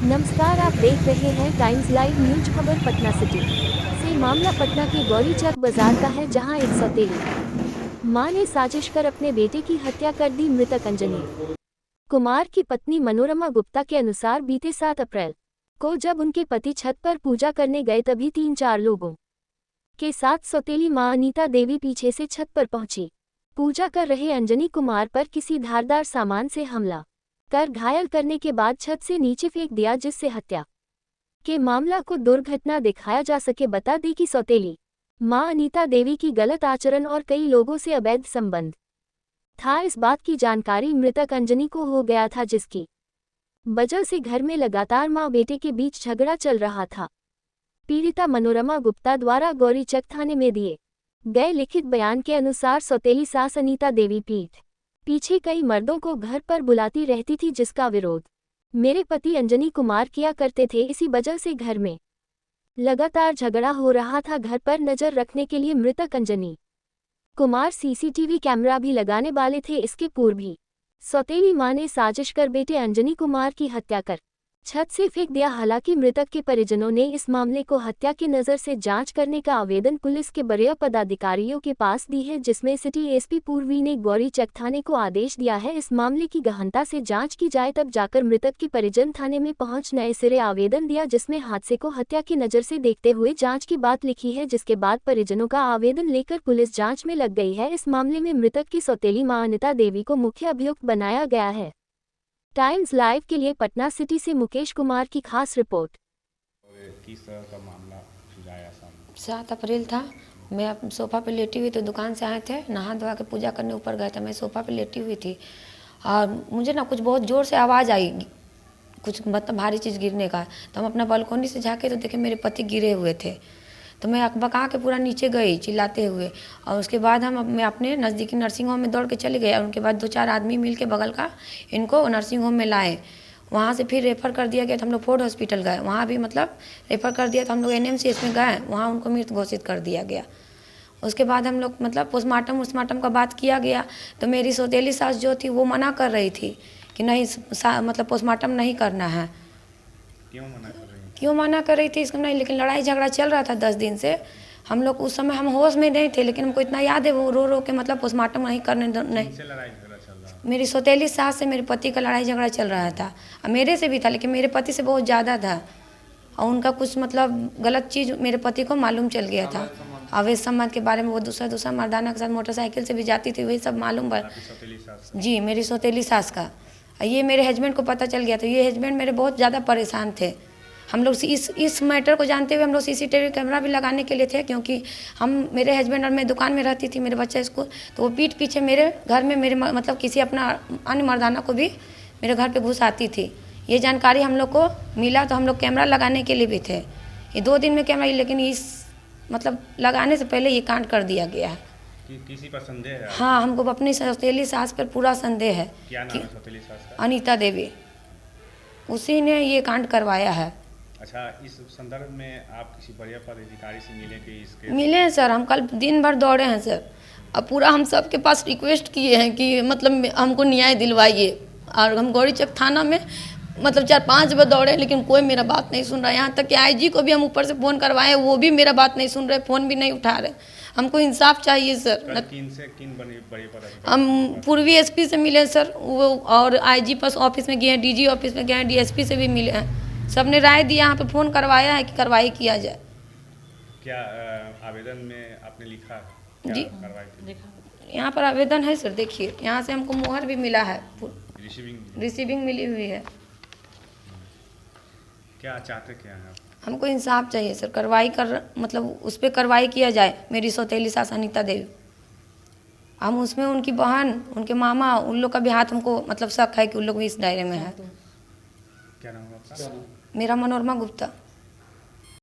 नमस्कार, आप देख रहे हैं टाइम्स लाइव न्यूज। खबर पटना सिटी से मामला पटना के गौरीचक बाजार का है, जहां एक सौतेली मां ने साजिश कर अपने बेटे की हत्या कर दी। मृतक अंजनी कुमार की पत्नी मनोरमा गुप्ता के अनुसार बीते 7 अप्रैल को जब उनके पति छत पर पूजा करने गए, तभी 3-4 लोगों के साथ सौतेली मां अनीता देवी पीछे से छत पर पहुंची। पूजा कर रहे अंजनी कुमार पर किसी धारदार सामान से हमला कर घायल करने के बाद छत से नीचे फेंक दिया, जिससे हत्या के मामला को दुर्घटना दिखाया जा सके। बता दें कि सौतेली मां अनीता देवी की गलत आचरण और कई लोगों से अवैध संबंध था। इस बात की जानकारी मृतक अंजनी को हो गया था, जिसकी वजह से घर में लगातार मां बेटे के बीच झगड़ा चल रहा था। पीड़िता मनोरमा गुप्ता द्वारा गौरीचक थाने में दिए गए लिखित बयान के अनुसार सौतेली सास अनीता देवी पीठ पीछे कई मर्दों को घर पर बुलाती रहती थी, जिसका विरोध मेरे पति अंजनी कुमार किया करते थे। इसी वजह से घर में लगातार झगड़ा हो रहा था। घर पर नजर रखने के लिए मृतक अंजनी कुमार सीसीटीवी कैमरा भी लगाने वाले थे। इसके पूर्व भी सौतेली मां ने साजिश कर बेटे अंजनी कुमार की हत्या कर छत से फेंक दिया। हालांकि मृतक के परिजनों ने इस मामले को हत्या की नज़र से जांच करने का आवेदन पुलिस के वरीय पदाधिकारियों के पास दी है, जिसमें सिटी एसपी पूर्वी ने गौरीचक थाने को आदेश दिया है इस मामले की गहनता से जांच की जाए। तब जाकर मृतक के परिजन थाने में पहुंच नए सिरे आवेदन दिया, जिसमें हादसे को हत्या की नज़र से देखते हुए जाँच की बात लिखी है, जिसके बाद परिजनों का आवेदन लेकर पुलिस जाँच में लग गई है। इस मामले में मृतक की सौतेली मां अनीता देवी को मुख्य अभियुक्त बनाया गया है। टाइम्स लाइव के लिए पटना सिटी से मुकेश कुमार की खास रिपोर्ट। किस तरह का मामला सुलझाया सामने? 7 अप्रैल था। मैं सोफ़ा पे लेटी हुई, तो दुकान से आए थे, नहा धोवा के पूजा करने ऊपर गए थे। मैं सोफ़ा पे लेटी हुई थी और मुझे ना कुछ बहुत ज़ोर से आवाज़ आई, कुछ मतलब भारी चीज़ गिरने का। तो हम अपना बालकोनी से झाँके तो देखे मेरे पति गिरे हुए थे। तो मैं अकबका के पूरा नीचे गई चिल्लाते हुए, और उसके बाद मैं अपने नज़दीकी नर्सिंग होम में दौड़ के चली गई। और उनके बाद 2-4 आदमी मिल के बगल का इनको नर्सिंग होम में लाए। वहाँ से फिर रेफ़र कर दिया गया, तो हम लोग फोर्ड हॉस्पिटल गए। वहाँ भी मतलब रेफ़र कर दिया, तो हम लोग एनएमसीएच में गए, वहाँ उनको मृत घोषित कर दिया गया। उसके बाद हम लोग मतलब पोस्टमार्टम का बात किया गया, तो मेरी सौतेली सास जो थी वो मना कर रही थी कि नहीं, मतलब पोस्टमार्टम नहीं करना है। क्यों मना कर रही थी इसको नहीं, लेकिन लड़ाई झगड़ा चल रहा था 10 दिन से। हम लोग उस समय हम होश में नहीं थे, लेकिन हमको इतना याद है वो रो रो के मतलब पोस्टमार्टम नहीं करने नहीं। मेरी सौतेली सास से मेरे पति का लड़ाई झगड़ा चल रहा था, और मेरे से भी था, लेकिन मेरे पति से बहुत ज़्यादा था। और उनका कुछ मतलब गलत चीज़ मेरे पति को मालूम चल गया था। अवैध संबंध के बारे में वो दूसरा मर्दाना के साथ मोटरसाइकिल से भी जाती थी, वही सब मालूम है जी मेरी सौतेली सास का। ये मेरे हस्बैंड को पता चल गया था। ये हस्बैंड मेरे बहुत ज़्यादा परेशान थे। हम लोग इस मैटर को जानते हुए हम लोग सीसीटीवी कैमरा भी लगाने के लिए थे, क्योंकि मेरे हस्बैंड और मैं दुकान में रहती थी, मेरे बच्चा स्कूल, तो वो पीठ पीछे मेरे घर में मेरे मतलब किसी अपना अन्य मर्दाना को भी मेरे घर पे घुस आती थी। ये जानकारी हम लोग को मिला, तो हम लोग कैमरा लगाने के लिए भी थे। ये 2 दिन में कैमरा, लेकिन इस मतलब लगाने से पहले ये कांड कर दिया गया है। किसी पर संदेह है? हाँ, हमको अपनी सौतेली सास पर पूरा संदेह है। क्या नाम है सौतेली सास का? अनीता देवी, उसी ने ये कांड करवाया है। अच्छा, इस संदर्भ में आप किसी बड़े पदाधिकारी से मिले कि इसके? मिले हैं सर, हम कल दिन भर दौड़े हैं सर। अब पूरा हम सब के पास रिक्वेस्ट किए हैं कि मतलब हमको न्याय दिलवाइए। और हम गौरीचक थाना में मतलब 4-5 बार दौड़े, लेकिन कोई मेरा बात नहीं सुन रहा है। यहाँ तक कि आईजी को भी हम ऊपर से फ़ोन करवाए, वो भी मेरा बात नहीं सुन रहे, फ़ोन भी नहीं उठा रहे। हमको इंसाफ चाहिए सर। किन बड़े पदाधिकारी? हम पूर्वी एसपी से मिले सर, वो और आईजी पास ऑफिस में गए हैं, डीजी ऑफिस में गए हैं, डीएसपी से भी मिले हैं। सब ने राय दिया, यहाँ पे फ़ोन करवाया है कि कार्रवाई किया जाए। क्या आवेदन में आपने लिखा जी, कार्रवाई? यहाँ पर आवेदन है सर, देखिए यहाँ से हमको मोहर भी मिला है, रिसीविंग मिली हुई है। क्या चाहते क्या हैं आप? हमको इंसाफ चाहिए सर, कार्रवाई मतलब उस पर कार्रवाई किया जाए। मेरी सौतेली सास अनीता देवी, हम उसमें उनकी बहन, उनके मामा, उन लोग का भी हाथ हमको मतलब शक है कि उन लोग भी इस दायरे में है। क्या नाम है आपका? मेरा मनोरमा गुप्ता।